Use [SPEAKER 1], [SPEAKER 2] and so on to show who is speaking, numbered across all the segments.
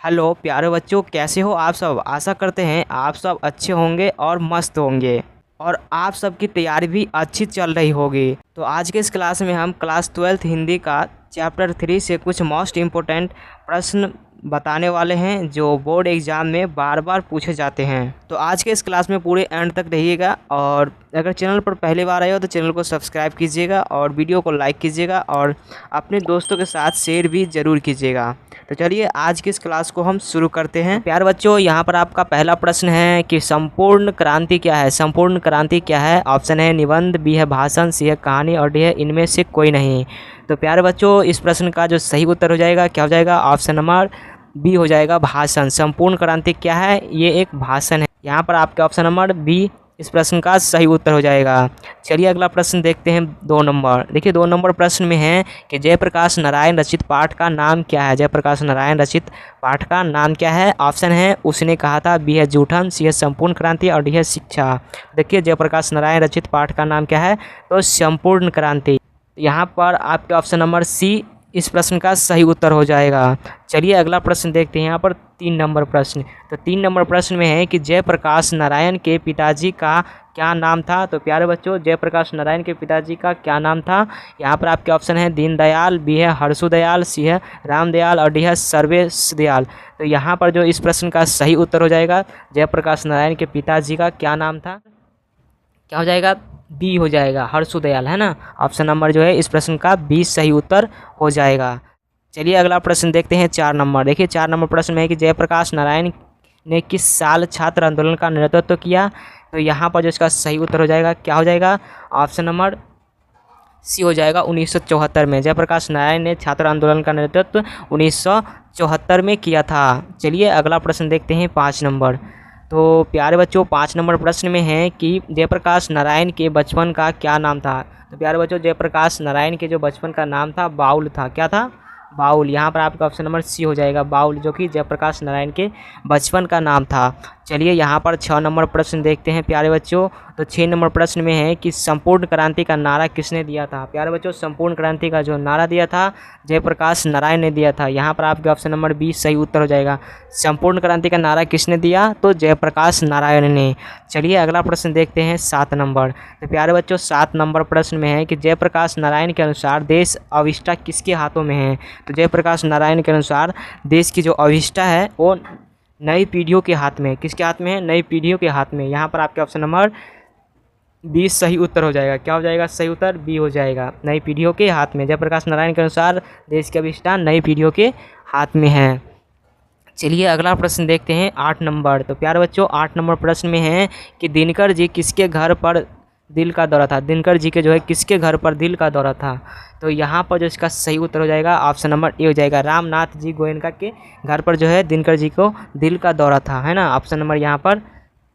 [SPEAKER 1] Hello प्यारे बच्चों, कैसे हो आप सब। आशा करते हैं आप सब अच्छे होंगे और मस्त होंगे और आप सबकी तैयारी भी अच्छी चल रही होगी। तो आज के इस क्लास में हम क्लास 12th हिंदी का चैप्टर 3 से कुछ मोस्ट इम्पोर्टेंट प्रश्न बताने वाले हैं जो बोर्ड एग्ज़ाम में बार बार पूछे जाते हैं। तो आज के इस क्लास में पूरे एंड तक रहिएगा और अगर चैनल पर पहली बार आए हो तो चैनल को सब्सक्राइब कीजिएगा और वीडियो को लाइक कीजिएगा और अपने दोस्तों के साथ शेयर भी ज़रूर कीजिएगा। तो चलिए आज की इस क्लास को हम शुरू करते हैं। प्यारे बच्चों, यहाँ पर आपका पहला प्रश्न है कि संपूर्ण क्रांति क्या है। संपूर्ण क्रांति क्या है? ऑप्शन है निबंध, बी है भाषण, सी है कहानी और डी है इनमें से कोई नहीं। तो प्यारे बच्चों, इस प्रश्न का जो सही उत्तर हो जाएगा क्या हो जाएगा? ऑप्शन नंबर बी हो जाएगा, भाषण। संपूर्ण क्रांति क्या है? ये एक भाषण है। यहाँ पर आपके ऑप्शन नंबर बी इस प्रश्न का सही उत्तर हो जाएगा। चलिए अगला प्रश्न देखते हैं 2 नंबर। देखिए 2 नंबर प्रश्न में है कि जयप्रकाश नारायण रचित पाठ का नाम क्या है। जयप्रकाश नारायण रचित पाठ का नाम क्या है? ऑप्शन है उसने कहा था, बी है जूठन, सी है संपूर्ण क्रांति और डी है शिक्षा। देखिए जयप्रकाश नारायण रचित पाठ का नाम क्या है? तो संपूर्ण क्रांति। यहाँ पर आपके ऑप्शन नंबर सी इस प्रश्न का सही उत्तर हो जाएगा। चलिए अगला प्रश्न देखते हैं। यहाँ पर 3 नंबर प्रश्न। तो 3 नंबर प्रश्न में है कि जयप्रकाश नारायण के पिताजी का क्या नाम था। तो प्यारे बच्चों, जयप्रकाश नारायण के पिताजी का क्या नाम था? यहाँ पर आपके ऑप्शन है दीनदयाल, बी है हर्षुदयाल, सी है रामदयाल और डी है सर्वेश दयाल। तो यहाँ पर जो इस प्रश्न का सही उत्तर हो जाएगा, जयप्रकाश नारायण के पिताजी का क्या नाम था? क्या हो जाएगा? बी हो जाएगा, हर्षुदयाल, है ना। ऑप्शन नंबर जो है इस प्रश्न का बी सही उत्तर हो जाएगा। चलिए अगला प्रश्न देखते हैं 4 नंबर। देखिए 4 नंबर प्रश्न में है कि जयप्रकाश नारायण ने किस साल छात्र आंदोलन का नेतृत्व किया। तो यहाँ पर जो इसका सही उत्तर हो जाएगा क्या हो जाएगा? ऑप्शन नंबर सी हो जाएगा, 1974 में। जयप्रकाश नारायण ने छात्र आंदोलन का नेतृत्व 1974 में किया था। चलिए अगला प्रश्न देखते हैं 5 नंबर। तो प्यारे बच्चों, 5 नंबर प्रश्न में है कि जयप्रकाश नारायण के बचपन का क्या नाम था। तो प्यारे बच्चों, जयप्रकाश नारायण के जो बचपन का नाम था बाउल था। क्या था? बाउल। यहाँ पर आपका ऑप्शन नंबर सी हो जाएगा, बाउल, जो कि जयप्रकाश नारायण के बचपन का नाम था। चलिए यहाँ पर 6 नंबर प्रश्न देखते हैं प्यारे बच्चों। तो 6 नंबर प्रश्न में है कि संपूर्ण क्रांति का नारा किसने दिया था। प्यारे बच्चों, संपूर्ण क्रांति का जो नारा दिया था जयप्रकाश नारायण ने दिया था। यहाँ पर आपके ऑप्शन नंबर बी सही उत्तर हो जाएगा। संपूर्ण क्रांति का नारा किसने दिया? तो जयप्रकाश नारायण ने। चलिए अगला प्रश्न देखते हैं 7 नंबर। तो प्यारे बच्चों, 7 नंबर प्रश्न में है कि जयप्रकाश नारायण के अनुसार देश अविष्टा किसके हाथों में है। तो जयप्रकाश नारायण के अनुसार देश की जो अविष्टा है वो नई पीढ़ियों के हाथ में। किसके हाथ में है? नई पीढ़ियों के हाथ में। यहाँ पर आपके ऑप्शन नंबर बी सही उत्तर हो जाएगा। क्या हो जाएगा सही उत्तर? बी हो जाएगा, नई पीढ़ियों के हाथ में। जयप्रकाश नारायण के अनुसार देश की अविष्टा नई पीढ़ियों के हाथ में है। चलिए अगला प्रश्न देखते हैं 8 नंबर। तो प्यारे बच्चों, 8 नंबर प्रश्न में है कि दिनकर जी किसके घर पर दिल का दौरा था। दिनकर जी के जो है किसके घर पर दिल का दौरा था। तो यहाँ पर जो इसका सही उत्तर हो जाएगा ऑप्शन नंबर ए हो जाएगा, रामनाथ जी गोयनका के घर पर जो है दिनकर जी को दिल का दौरा था, है ना। ऑप्शन नंबर यहाँ पर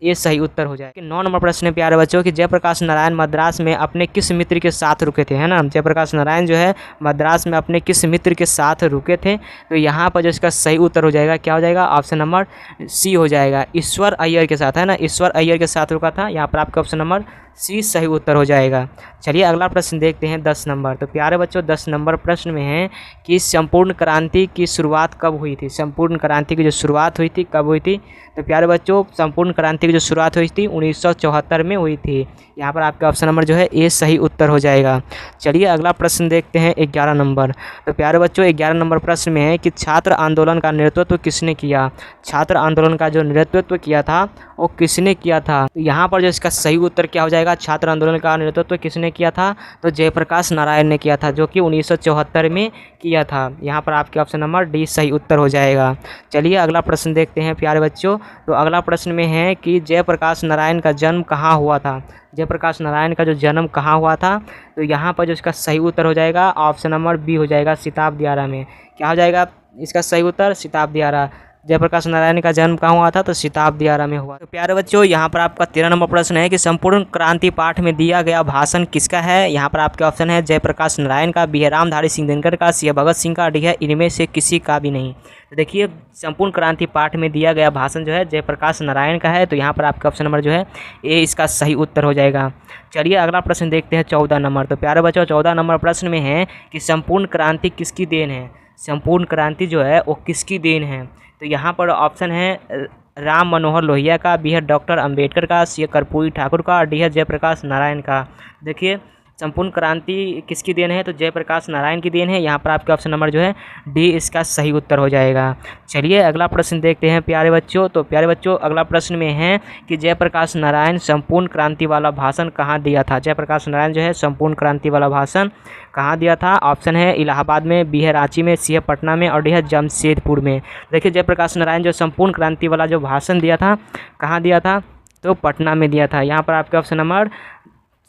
[SPEAKER 1] ये सही उत्तर हो जाएगा। 9 नंबर प्रश्न है प्यारे बच्चों कि जयप्रकाश नारायण मद्रास में अपने किस मित्र के साथ रुके थे, है ना। जयप्रकाश नारायण जो है मद्रास में अपने किस मित्र के साथ रुके थे। तो यहाँ पर जो इसका सही उत्तर हो जाएगा क्या हो जाएगा? ऑप्शन नंबर सी हो जाएगा, ईश्वर अय्यर के साथ, है ना। ईश्वर अय्यर के साथ रुका था। यहाँ पर आपका ऑप्शन नंबर सी सही उत्तर हो जाएगा। चलिए अगला प्रश्न देखते हैं 10 नंबर। तो प्यारे बच्चों, 10 नंबर प्रश्न में है कि संपूर्ण क्रांति की शुरुआत कब हुई थी। संपूर्ण क्रांति की जो शुरुआत हुई थी कब हुई थी। तो प्यारे बच्चों, संपूर्ण क्रांति की जो शुरुआत हुई थी 1974 में हुई थी। यहाँ पर आपका ऑप्शन नंबर जो है ए सही उत्तर हो जाएगा। चलिए अगला प्रश्न देखते हैं 11 नंबर। तो प्यारे बच्चों, 11 नंबर प्रश्न में है कि छात्र आंदोलन का नेतृत्व किसने किया। छात्र आंदोलन का जो नेतृत्व किया था वो किसने किया था। तो यहाँ पर जो इसका सही उत्तर क्या हो जाएगा? छात्र आंदोलन का नेतृत्व किसने किया था। तो जयप्रकाश नारायण ने किया था, जो कि 1974 में किया था। यहाँ पर आपके ऑप्शन नंबर डी सही उत्तर हो जाएगा। चलिए अगला प्रश्न देखते हैं प्यारे बच्चों। तो अगला प्रश्न में है कि जयप्रकाश नारायण का जन्म कहाँ हुआ था। जयप्रकाश नारायण का जो जन्म कहाँ हुआ था। तो यहाँ पर जो इसका सही उत्तर हो जाएगा ऑप्शन नंबर बी हो जाएगा, सिताब दियारा में। क्या हो जाएगा इसका सही उत्तर? सिताब दियारा। जयप्रकाश नारायण का जन्म कहाँ हुआ था। तो सिताब दियारा में हुआ। तो प्यारे बच्चों, यहाँ पर आपका 13 नंबर प्रश्न है कि संपूर्ण क्रांति पाठ में दिया गया भाषण किसका है। यहाँ पर आपके ऑप्शन है जयप्रकाश नारायण का, बी है रामधारी सिंह दिनकर का, सी है भगत सिंह का, डी है इनमें से किसी का भी नहीं। तो देखिए संपूर्ण क्रांति पाठ में दिया गया भाषण जो है जयप्रकाश नारायण का है। तो यहाँ पर आपका ऑप्शन नंबर जो है ए इसका सही उत्तर हो जाएगा। चलिए अगला प्रश्न देखते हैं 14 नंबर। तो प्यारे बच्चों, 14 नंबर प्रश्न में है कि संपूर्ण क्रांति किसकी देन है। संपूर्ण क्रांति जो है वो किसकी देन है। तो यहाँ पर ऑप्शन है राम मनोहर लोहिया का, बी है डॉक्टर अंबेडकर का, सी है कर्पूरी ठाकुर का और डी है जयप्रकाश नारायण का। देखिए संपूर्ण क्रांति किसकी देन है, तो जयप्रकाश नारायण की देन है। यहाँ पर आपके ऑप्शन नंबर जो है डी इसका सही उत्तर हो जाएगा। चलिए अगला प्रश्न देखते हैं प्यारे बच्चों। तो प्यारे बच्चों अगला प्रश्न में है कि जयप्रकाश नारायण संपूर्ण क्रांति वाला भाषण कहाँ दिया था। जयप्रकाश नारायण जो है संपूर्ण क्रांति वाला भाषण कहाँ दिया था। ऑप्शन है इलाहाबाद में, बी है रांची में, सी है पटना में और डी है जमशेदपुर में। देखिए जयप्रकाश नारायण जो संपूर्ण क्रांति वाला जो भाषण दिया था कहाँ दिया था, तो पटना में दिया था। यहाँ पर आपके ऑप्शन नंबर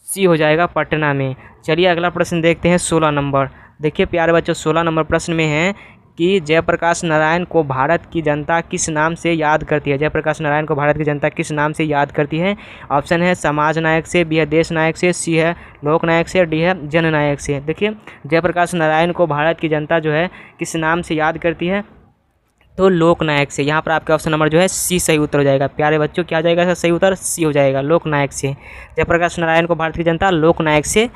[SPEAKER 1] सी हो जाएगा पटना में। चलिए अगला प्रश्न देखते हैं 16 नंबर। देखिए प्यारे बच्चों 16 नंबर प्रश्न में है कि जयप्रकाश नारायण को भारत की जनता किस नाम से याद करती है। जयप्रकाश नारायण को भारत की जनता किस नाम से याद करती है। ऑप्शन है समाज नायक से, बी है देश नायक से, सी है लोक नायक से, डी है जननायक से। देखिए जयप्रकाश नारायण को भारत की जनता जो है किस नाम से याद करती है, तो लोकनायक से। यहाँ पर आपका ऑप्शन नंबर जो है सी सही उत्तर हो जाएगा। प्यारे बच्चों क्या हो जाएगा इसका सही उत्तर, सी हो जाएगा, लोकनायक से। जयप्रकाश नारायण को भारत की जनता लोकनायक से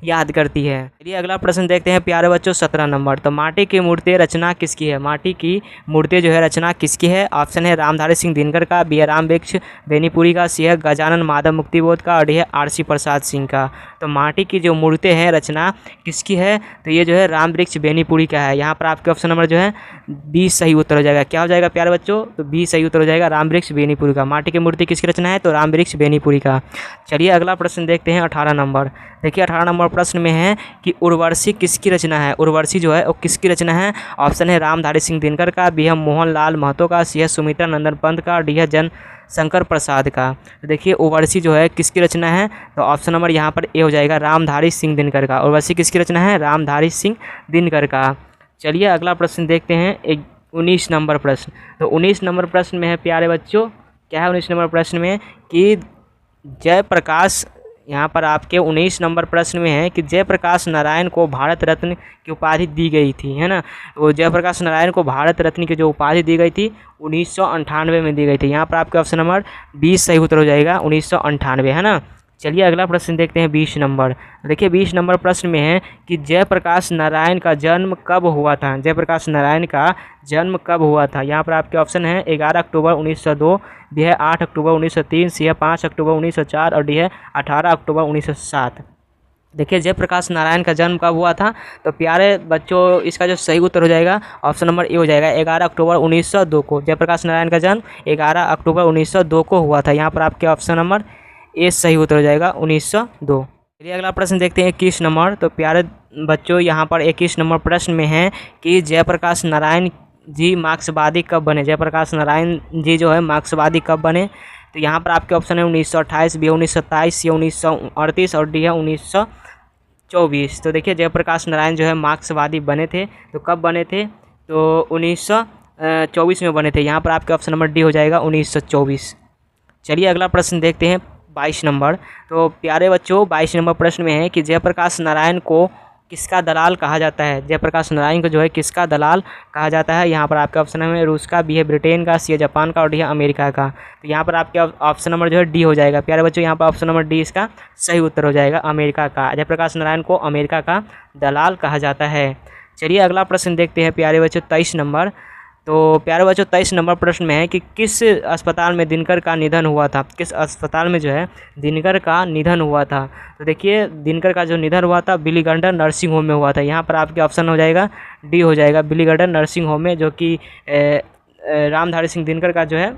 [SPEAKER 1] याद करती है। चलिए अगला प्रश्न देखते हैं प्यारे बच्चों 17 नंबर। तो माटी की मूर्ति रचना किसकी है। माटी की मूर्ति जो है रचना किसकी है। ऑप्शन है रामधारी सिंह दिनकर का, बी है राम वृक्ष बेनीपुरी का, सी है गजानन माधव मुक्तिबोध का और डी है आरसी प्रसाद सिंह का। तो माटी की जो मूर्ति है रचना किसकी है, तो ये जो है राम वृक्ष बेनीपुरी का है। यहाँ पर आपके ऑप्शन नंबर जो है बी सही उत्तर हो जाएगा। क्या हो जाएगा प्यारे बच्चों, तो बी सही उत्तर हो जाएगा, राम वृक्ष बेनीपुरी का। माटी की मूर्ति किसकी रचना है, तो राम वृक्ष बेनीपुरी का। चलिए अगला प्रश्न देखते हैं 18 नंबर। देखिए 18 नंबर प्रश्न में है कि उर्वशी किसकी रचना है। उर्वशी जो है वो किसकी रचना है। ऑप्शन है रामधारी सिंह दिनकर का, बी है मोहनलाल महतो का, सी है सुमित्रा नंदन पंत का, डी है जन शंकर प्रसाद का। तो देखिए उर्वशी जो है किसकी रचना है, तो ऑप्शन नंबर यहाँ पर ए हो जाएगा, रामधारी सिंह दिनकर का। उर्वशी किसकी रचना है, रामधारी सिंह दिनकर का। चलिए अगला प्रश्न देखते हैं 19 नंबर प्रश्न। तो 19 नंबर प्रश्न में है प्यारे बच्चों, क्या है 19 नंबर प्रश्न में कि जयप्रकाश, यहाँ पर आपके 19 नंबर प्रश्न में है कि जयप्रकाश नारायण को भारत रत्न की उपाधि दी गई थी, है ना। तो जयप्रकाश नारायण को भारत रत्न की जो उपाधि दी गई थी 1998 में दी गई थी। यहाँ पर आपके ऑप्शन नंबर 20 सही उत्तर हो जाएगा, 1998, है ना। चलिए अगला प्रश्न देखते हैं 20 नंबर। देखिए 20 नंबर प्रश्न में है कि जयप्रकाश नारायण का जन्म कब हुआ था। जयप्रकाश नारायण का जन्म कब हुआ था। यहाँ पर आपके ऑप्शन है 11 अक्टूबर 1902, बी है 8 अक्टूबर 1903, सी है 5 अक्टूबर 1904 और डी है 18 अक्टूबर 1907। देखिए जयप्रकाश नारायण का जन्म कब हुआ था, तो प्यारे बच्चों इसका जो सही उत्तर हो जाएगा ऑप्शन नंबर ए हो जाएगा, 11 अक्टूबर 1902 को। जयप्रकाश नारायण का जन्म 11 अक्टूबर 1902 को हुआ था। यहाँ पर आपके ऑप्शन नंबर ए सही उत्तर हो जाएगा, 1902। चलिए अगला प्रश्न देखते हैं 21 नंबर। तो प्यारे बच्चों यहाँ पर 21 नंबर प्रश्न में है कि जयप्रकाश नारायण जी मार्क्सवादी कब बने। जयप्रकाश नारायण जी जो है मार्क्सवादी कब बने, तो यहाँ पर आपके ऑप्शन है 1928, बी 1927, सी 1938 और डी है 1924। तो देखिए जयप्रकाश नारायण जो है मार्क्सवादी बने थे, तो कब बने थे, तो 1924 में बने थे। यहाँ पर आपके ऑप्शन नंबर डी हो जाएगा, 1924। चलिए अगला प्रश्न देखते हैं 22 नंबर। तो प्यारे बच्चों 22 नंबर प्रश्न में है कि जयप्रकाश नारायण को किसका दलाल कहा जाता है। जयप्रकाश नारायण को जो है किसका दलाल कहा जाता है। यहाँ पर आपके ऑप्शन है रूस का, बी है ब्रिटेन का, सी है जापान का और डी है अमेरिका का। तो यहाँ पर आपके ऑप्शन नंबर जो है डी हो जाएगा। प्यारे बच्चों यहाँ पर ऑप्शन नंबर डी इसका सही उत्तर हो जाएगा, अमेरिका का। जयप्रकाश नारायण को अमेरिका का दलाल कहा जाता है। चलिए अगला प्रश्न देखते हैं प्यारे बच्चों 23 नंबर। तो प्यारे बच्चों 23 नंबर प्रश्न में है कि किस अस्पताल में दिनकर का निधन हुआ था। किस अस्पताल में जो है दिनकर का निधन हुआ था। तो देखिए दिनकर का जो निधन हुआ था बिली गार्डन नर्सिंग होम में हुआ था। यहाँ पर आपके ऑप्शन हो जाएगा डी हो जाएगा, बिली गार्डन नर्सिंग होम में, जो कि रामधारी सिंह दिनकर का जो है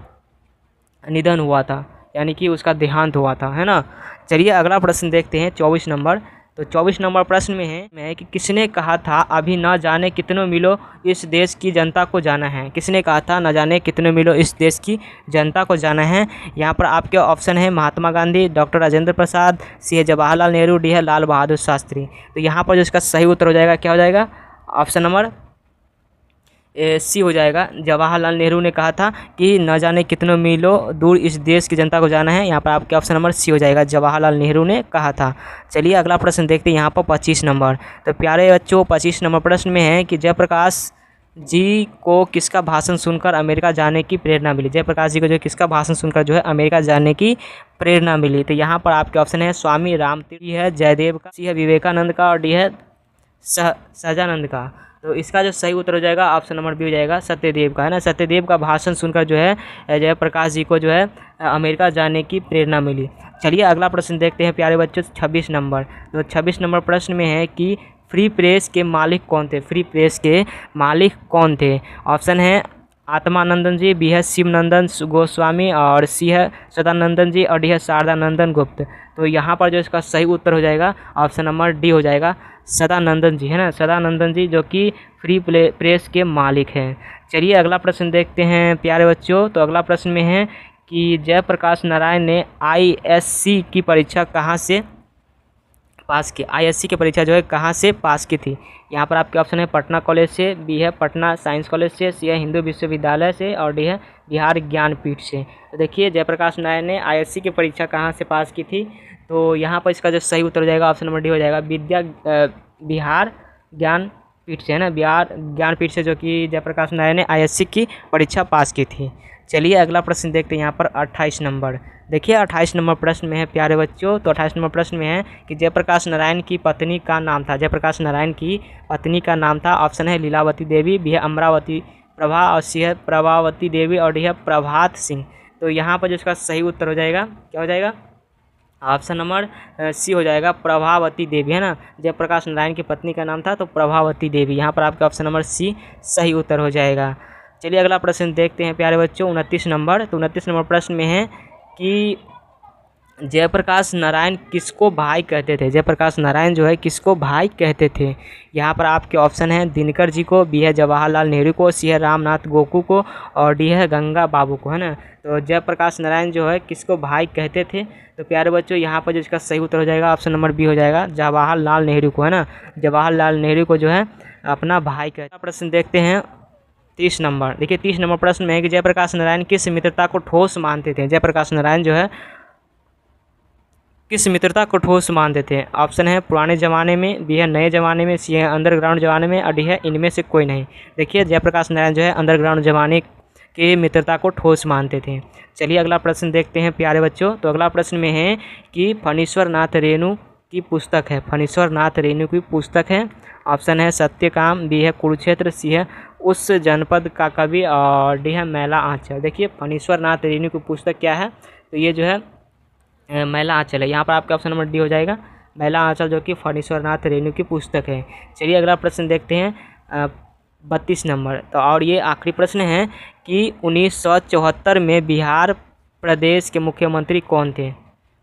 [SPEAKER 1] निधन हुआ था, यानी कि उसका देहांत हुआ था, है ना। चलिए अगला प्रश्न देखते हैं 24 नंबर। तो 24 नंबर प्रश्न में है कि किसने कहा था अभी न जाने कितनों मिलो इस देश की जनता को जाना है। किसने कहा था न जाने कितनों मिलो इस देश की जनता को जाना है। यहाँ पर आपके ऑप्शन है महात्मा गांधी, डॉक्टर राजेंद्र प्रसाद, सी है जवाहरलाल नेहरू, डी है लाल बहादुर शास्त्री। तो यहाँ पर जो इसका सही उत्तर हो जाएगा क्या हो जाएगा, ऑप्शन नंबर सी हो जाएगा। जवाहरलाल नेहरू ने कहा था कि न जाने कितनों मीलों दूर इस देश की जनता को जाना है। यहाँ पर आपके ऑप्शन नंबर सी हो जाएगा, जवाहरलाल नेहरू ने कहा था। चलिए अगला प्रश्न देखते हैं यहाँ पर 25 नंबर। तो प्यारे बच्चों 25 नंबर प्रश्न में है कि जयप्रकाश जी को किसका भाषण सुनकर अमेरिका जाने की प्रेरणा मिली। जयप्रकाश जी को जो किसका भाषण सुनकर जो है अमेरिका जाने की प्रेरणा मिली। तो यहाँ पर आपके ऑप्शन है स्वामी रामतीर्थ है, जयदेव का, सी है विवेकानंद का और डी है सहजानंद का। तो इसका जो सही उत्तर हो जाएगा ऑप्शन नंबर बी हो जाएगा सत्यदेव का, है ना। सत्यदेव का भाषण सुनकर जो है जयप्रकाश जी को जो है अमेरिका जाने की प्रेरणा मिली। चलिए अगला प्रश्न देखते हैं प्यारे बच्चों, 26 नंबर। तो 26 नंबर प्रश्न में है कि फ्री प्रेस के मालिक कौन थे? फ्री प्रेस के मालिक कौन थे? ऑप्शन है आत्मानंदन जी, बी है शिवनंदन गोस्वामी, और सी है सदानंदन जी, और डी है शारदानंदन गुप्त। तो यहाँ पर जो इसका सही उत्तर हो जाएगा ऑप्शन नंबर डी हो जाएगा सदानंदन जी, है ना। सदानंदन जी जो कि फ्री प्रेस के मालिक हैं। चलिए अगला प्रश्न देखते हैं प्यारे बच्चों। तो अगला प्रश्न में है कि जयप्रकाश नारायण ने आईएससी की परीक्षा कहाँ से पास की? आईएससी की परीक्षा जो है कहाँ से पास की थी? यहाँ पर आपके ऑप्शन है पटना कॉलेज से, बी है पटना साइंस कॉलेज से, सी है हिंदू विश्वविद्यालय से, और डी है बिहार ज्ञानपीठ से। तो देखिए जयप्रकाश नारायण ने आईएससी की परीक्षा कहाँ से पास की थी? तो यहाँ पर इसका जो सही उत्तर हो जाएगा ऑप्शन नंबर डी हो जाएगा बिहार ज्ञानपीठ से, है ना। बिहार ज्ञानपीठ से जो कि जयप्रकाश नारायण ने आईएससी की परीक्षा पास की थी। चलिए अगला प्रश्न देखते हैं यहाँ पर 28 नंबर। देखिए 28 नंबर प्रश्न में है प्यारे बच्चों। तो 28 नंबर प्रश्न में है कि जयप्रकाश नारायण की पत्नी का नाम था। जयप्रकाश नारायण की पत्नी का नाम था। ऑप्शन है लीलावती देवी, बी है अमरावती प्रभा, और सी है प्रभावती देवी, और डी है प्रभात सिंह। तो यहाँ पर जो इसका सही उत्तर हो जाएगा क्या हो जाएगा? ऑप्शन नंबर सी हो जाएगा प्रभावती देवी, है ना। जयप्रकाश नारायण की पत्नी का नाम था तो प्रभावती देवी। यहाँ पर आपका ऑप्शन नंबर सी सही उत्तर हो जाएगा। चलिए अगला प्रश्न देखते हैं प्यारे बच्चों, 29 नंबर। तो 29 नंबर प्रश्न में है कि जयप्रकाश नारायण किसको भाई कहते थे? जयप्रकाश नारायण जो है किसको भाई कहते थे? यहाँ पर आपके ऑप्शन हैं दिनकर जी को, बी है जवाहरलाल नेहरू को, सी है रामनाथ गोकू को, और डी है गंगा बाबू को, है ना। तो जयप्रकाश नारायण जो है किसको भाई कहते थे? तो प्यारे बच्चों यहाँ पर जो इसका सही उत्तर हो जाएगा ऑप्शन नंबर बी हो जाएगा जवाहरलाल नेहरू को, है ना। जवाहरलाल नेहरू को जो है अपना भाई कहते। प्रश्न देखते हैं 30 नंबर। देखिए 30 नंबर प्रश्न में है कि जयप्रकाश नारायण किस मित्रता को ठोस मानते थे? जयप्रकाश नारायण जो है किस मित्रता को ठोस मानते थे? ऑप्शन है पुराने ज़माने में, बी है नए ज़माने में, सी है अंडरग्राउंड ज़माने में, और डी है इनमें से कोई नहीं। देखिए जयप्रकाश नारायण जो है अंडरग्राउंड ज़माने के मित्रता को ठोस मानते थे। चलिए अगला प्रश्न देखते हैं प्यारे बच्चों। तो अगला प्रश्न में है कि फणीश्वर नाथ रेणु की पुस्तक है। फणीश्वर नाथ रेणु की पुस्तक है। ऑप्शन है सत्यकाम, बी है कुरुक्षेत्र, सी है उस जनपद का कवि, और डी है मैला आंचल। देखिए फणीश्वर नाथ रेणु की पुस्तक क्या है? तो ये जो है मैला आंचल है। यहाँ पर आपका ऑप्शन नंबर डी हो जाएगा मैला आंचल, जो कि फणीश्वर नाथ रेणु की पुस्तक है। चलिए अगला प्रश्न देखते हैं 32 नंबर। तो और ये आखिरी प्रश्न है कि 1974 में बिहार प्रदेश के मुख्यमंत्री कौन थे?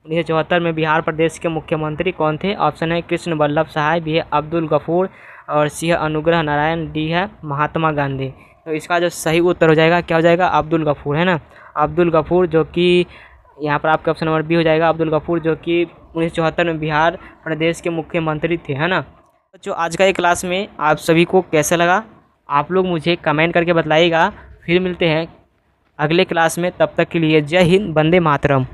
[SPEAKER 1] 1974 में बिहार प्रदेश के मुख्यमंत्री कौन थे? ऑप्शन है कृष्ण वल्लभ सहाय, बी है अब्दुल गफूर, और सी है अनुग्रह नारायण, डी है महात्मा गांधी। तो इसका जो सही उत्तर हो जाएगा क्या हो जाएगा? अब्दुल गफूर, है ना। अब्दुल गफूर जो कि यहाँ पर आपका ऑप्शन नंबर बी हो जाएगा अब्दुल गफूर, जो कि 1974 में बिहार प्रदेश के मुख्यमंत्री थे, है ना। बच्चों आज का ये क्लास में आप सभी को कैसा लगा आप लोग मुझे कमेंट करके बताइएगा। फिर मिलते हैं अगले क्लास में, तब तक के लिए जय हिंद, वंदे मातरम।